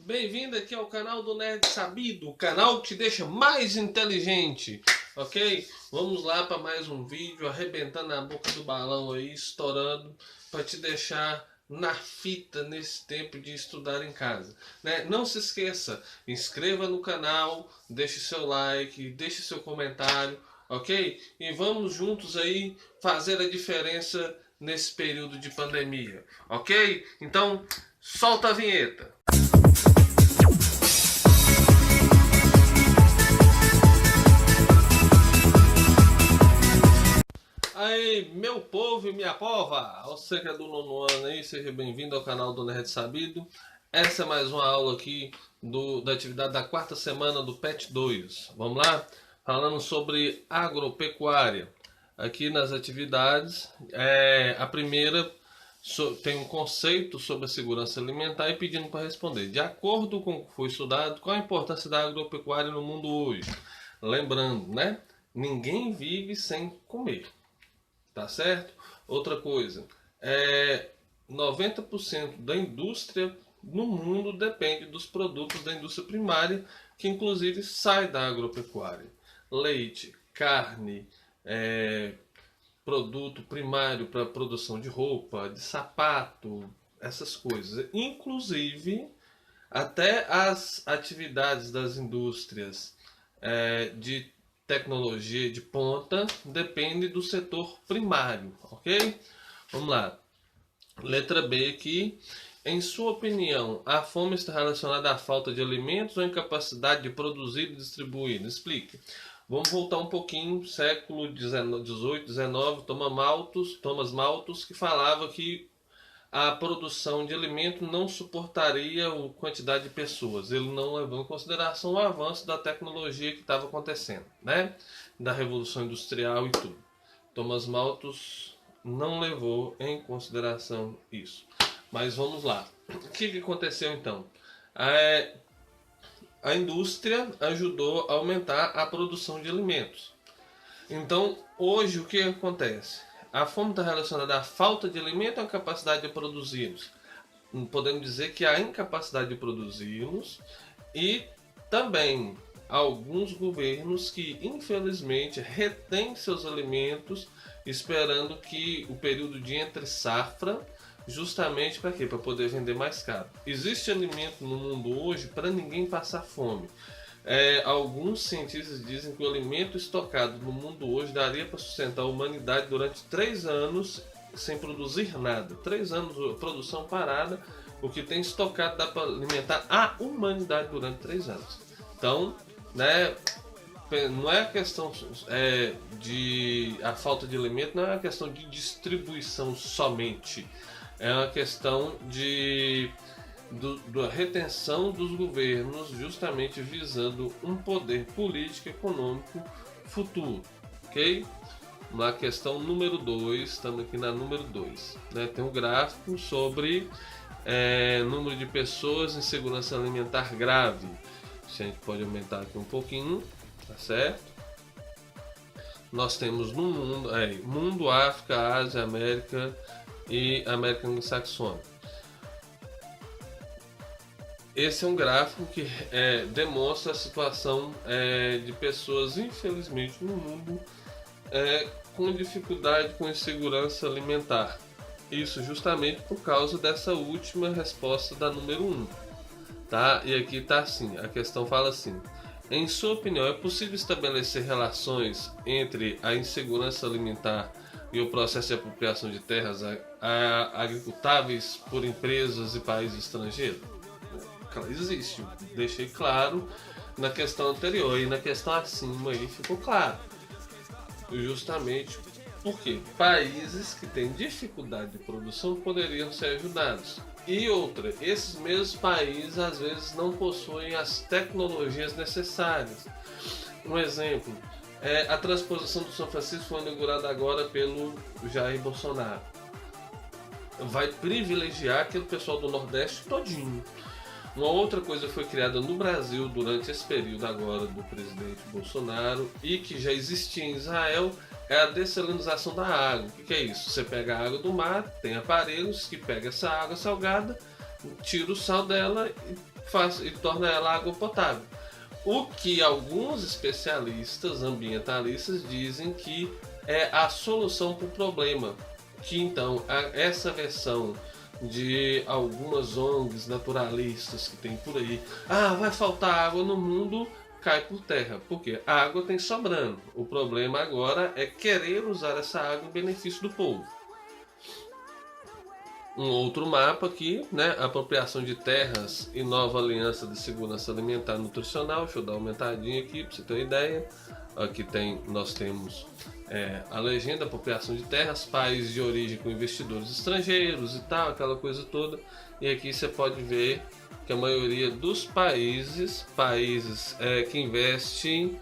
Bem-vindo aqui ao canal do Nerd Sabido, o canal que te deixa mais inteligente, ok? Vamos lá para mais um vídeo arrebentando a boca do balão aí, estourando, para te deixar na fita nesse tempo de estudar em casa, né? Não se esqueça, inscreva no canal, deixe seu like, deixe seu comentário, ok? E vamos juntos aí fazer a diferença nesse período de pandemia, ok? Então, solta a vinheta! Aí, meu povo e minha pova, você que é do nono ano aí, seja bem-vindo ao canal do Nerd Sabido. Essa é mais uma aula aqui da atividade da quarta semana do PET 2. Vamos lá? Falando sobre agropecuária. Aqui nas atividades, a primeira tem um conceito sobre a segurança alimentar e pedindo para responder. De acordo com o que foi estudado, qual a importância da agropecuária no mundo hoje? Lembrando, né? Ninguém vive sem comer. Tá certo? Outra coisa, 90% da indústria no mundo depende dos produtos da indústria primária, que inclusive sai da agropecuária. Leite, carne, produto primário para produção de roupa, de sapato, essas coisas. Inclusive, até as atividades das indústrias de tecnologia de ponta depende do setor primário, ok? Vamos lá. Letra B aqui. Em sua opinião, a fome está relacionada à falta de alimentos ou incapacidade de produzir e distribuir? Explique. Vamos voltar um pouquinho, século XVIII, XIX, Thomas Malthus, que falava que a produção de alimento não suportaria a quantidade de pessoas. Ele não levou em consideração o avanço da tecnologia que estava acontecendo, né? Da Revolução Industrial e tudo. Thomas Malthus não levou em consideração isso. Mas vamos lá. O que aconteceu então? A indústria ajudou a aumentar a produção de alimentos. Então, hoje o que acontece? A fome está relacionada à falta de alimento ou à incapacidade de produzi-los? Podemos dizer que há incapacidade de produzi-los e também alguns governos que infelizmente retêm seus alimentos esperando que o período de entre safra, justamente para quê? Para poder vender mais caro. Existe alimento no mundo hoje para ninguém passar fome. Alguns cientistas dizem que o alimento estocado no mundo hoje daria para sustentar a humanidade durante 3 anos sem produzir nada. 3 anos de produção parada, o que tem estocado dá para alimentar a humanidade durante 3 anos. Então, né, não é a questão de a falta de alimento, não é uma questão de distribuição somente. É uma questão da retenção dos governos, justamente visando um poder político e econômico futuro, ok? Na questão número 2, estamos aqui na número 2, né? Tem um gráfico sobre número de pessoas em segurança alimentar grave. A gente pode aumentar aqui um pouquinho, tá certo? Nós temos no mundo, África, Ásia, América e América Anglo-Saxônica. Esse é um gráfico que demonstra a situação de pessoas, infelizmente, no mundo com dificuldade com insegurança alimentar. Isso justamente por causa dessa última resposta da número 1. Tá? E aqui está assim, a questão fala assim: em sua opinião, é possível estabelecer relações entre a insegurança alimentar e o processo de apropriação de terras agricultáveis por empresas e países estrangeiros? Existe, deixei claro na questão anterior, e na questão acima aí ficou claro, justamente porque países que têm dificuldade de produção poderiam ser ajudados. E outra, esses mesmos países às vezes não possuem as tecnologias necessárias. Um exemplo, a transposição do São Francisco foi inaugurada agora pelo Jair Bolsonaro. Vai privilegiar aquele pessoal do Nordeste todinho. Uma outra coisa foi criada no Brasil durante esse período agora do presidente Bolsonaro e que já existia em Israel, é a dessalinização da água. O que é isso? Você pega a água do mar, tem aparelhos que pegam essa água salgada, tira o sal dela e e torna ela água potável. O que alguns especialistas ambientalistas dizem que é a solução para o problema. Que então essa versão de algumas ONGs naturalistas que tem por aí, vai faltar água no mundo, cai por terra. Porque a água tem sobrando. O problema agora é querer usar essa água em benefício do povo. Um outro mapa aqui, né? Apropriação de terras e nova aliança de segurança alimentar e nutricional. Deixa eu dar uma aumentadinha aqui para você ter uma ideia. Aqui nós temos a legenda, apropriação de terras, países de origem com investidores estrangeiros e tal, aquela coisa toda. E aqui você pode ver que a maioria dos países que investem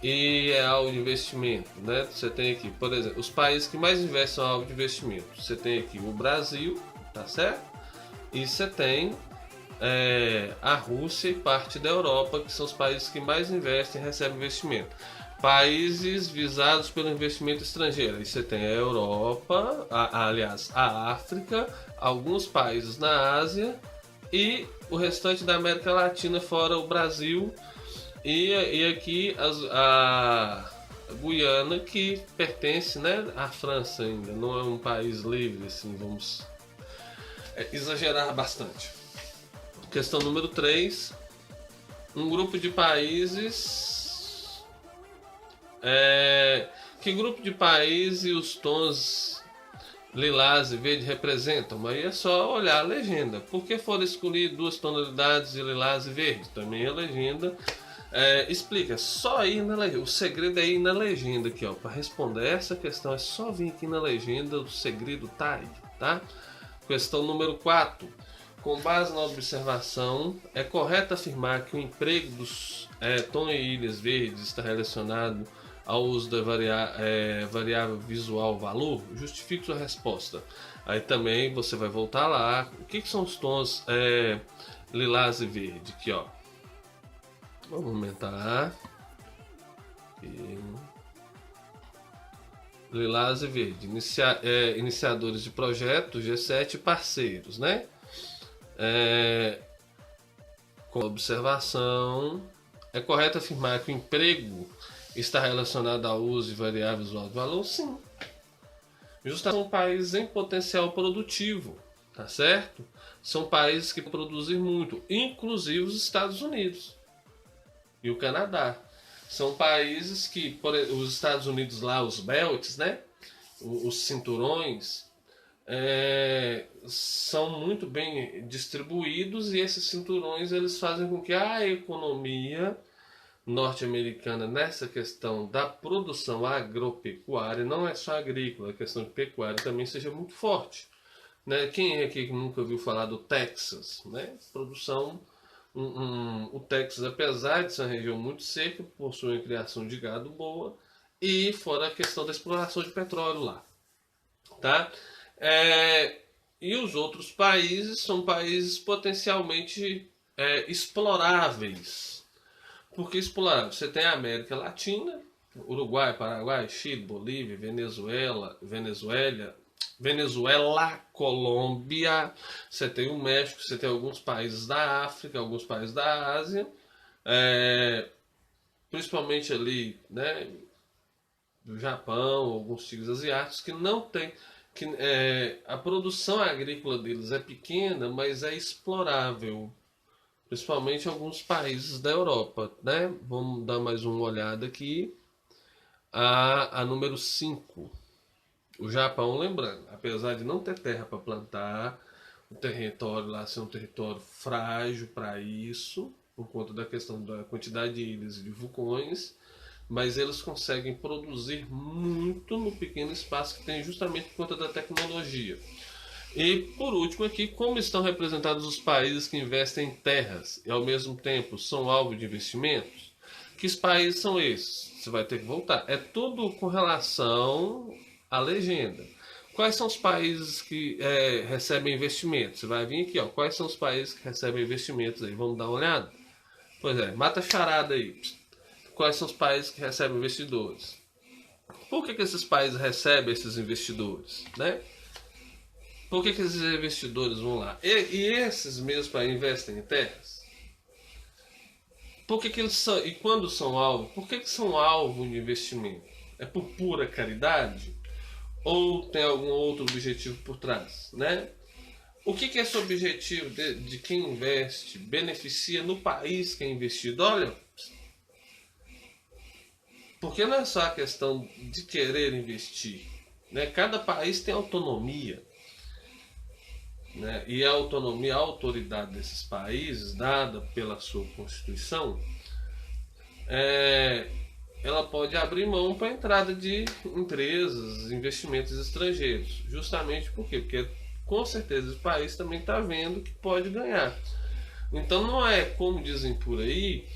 e é alvo de investimento, né? Você tem aqui, por exemplo, os países que mais investem são alvo de investimento. Você tem aqui o Brasil, tá certo? E você tem a Rússia e parte da Europa, que são os países que mais investem e recebem investimento. Países visados pelo investimento estrangeiro. Aí você tem a Europa, a África, alguns países na Ásia e o restante da América Latina, fora o Brasil. E aqui a Guiana, que pertence, né, à França ainda, não é um país livre, assim, vamos exagerar bastante. Questão número 3. Um grupo de países... que grupo de países os tons lilás e verde representam? Aí é só olhar a legenda. Por que foram escolhidas 2 tonalidades de lilás e verde? Também a legenda... explica, só ir na legenda. O segredo é ir na legenda aqui, ó. Para responder essa questão é só vir aqui na legenda. O segredo tá aí, tá? Questão número 4. Com base na observação, é correto afirmar que o emprego dos tom e ilhas verdes está relacionado ao uso da variável visual valor? Justifique sua resposta. Aí também você vai voltar lá. O que são os tons lilás e verde? Aqui, ó. Vamos aumentar. Lilás e verde. Iniciadores de projeto, G7 parceiros, né? Com observação, é correto afirmar que o emprego está relacionado ao uso de variáveis de valor? Sim. Justamente são países em potencial produtivo, tá certo? São países que produzem muito, inclusive os Estados Unidos e o Canadá. São países que, os Estados Unidos lá, os belts, né? Os cinturões, são muito bem distribuídos, e esses cinturões eles fazem com que a economia norte-americana, nessa questão da produção agropecuária, não é só agrícola, a questão de pecuária também seja muito forte, né? Quem é aqui que nunca ouviu falar do Texas, né? Produção, o Texas, apesar de ser uma região muito seca, possui uma criação de gado boa, e fora a questão da exploração de petróleo lá, tá? E os outros países são países potencialmente exploráveis. Por que exploráveis? Você tem a América Latina, Uruguai, Paraguai, Chile, Bolívia, Venezuela, Colômbia. Você tem o México, você tem alguns países da África, alguns países da Ásia, principalmente ali, né, do Japão, alguns tigres asiáticos que não tem, a produção agrícola deles é pequena, mas é explorável, principalmente alguns países da Europa, né? Vamos dar mais uma olhada aqui. A número 5. O Japão, lembrando, apesar de não ter terra para plantar, o território lá ser um território frágil para isso, por conta da questão da quantidade de ilhas e de vulcões, mas eles conseguem produzir muito no pequeno espaço que tem, justamente por conta da tecnologia. E por último aqui, como estão representados os países que investem em terras e ao mesmo tempo são alvo de investimentos? Que países são esses? Você vai ter que voltar. É tudo com relação à legenda. Quais são os países que recebem investimentos? Você vai vir aqui, ó. Quais são os países que recebem investimentos aí? Vamos dar uma olhada? Pois é, mata a charada aí. Quais são os países que recebem investidores? Por que esses países recebem esses investidores, né? Por que esses investidores vão lá? E esses mesmos países investem em terras? Por que eles são, e quando são alvo? Por que são alvo de investimento? É por pura caridade? Ou tem algum outro objetivo por trás, né? O que é esse objetivo de quem investe? Beneficia no país que é investido? Olha, porque não é só a questão de querer investir, né? Cada país tem autonomia, né? E a autonomia, a autoridade desses países, dada pela sua Constituição, é, ela pode abrir mão para a entrada de empresas, investimentos estrangeiros. Justamente por quê? Porque com certeza o país também está vendo que pode ganhar. Então não é como dizem por aí,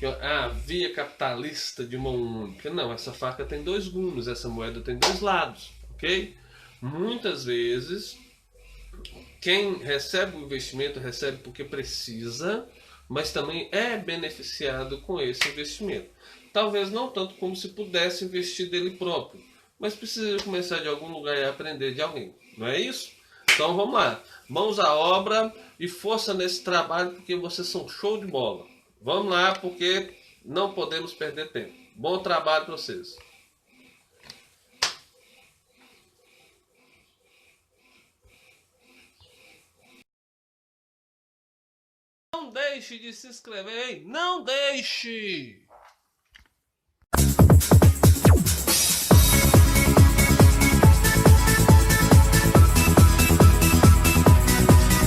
que a via capitalista de mão única. Não, essa faca tem dois gumes, essa moeda tem dois lados, ok? Muitas vezes quem recebe o investimento recebe porque precisa, mas também é beneficiado com esse investimento. Talvez não tanto como se pudesse investir dele próprio, mas precisa começar de algum lugar e aprender de alguém, não é isso? Então vamos lá, mãos à obra e força nesse trabalho porque vocês são show de bola. Vamos lá porque não podemos perder tempo. Bom trabalho para vocês. Não deixe de se inscrever, hein? Não deixe!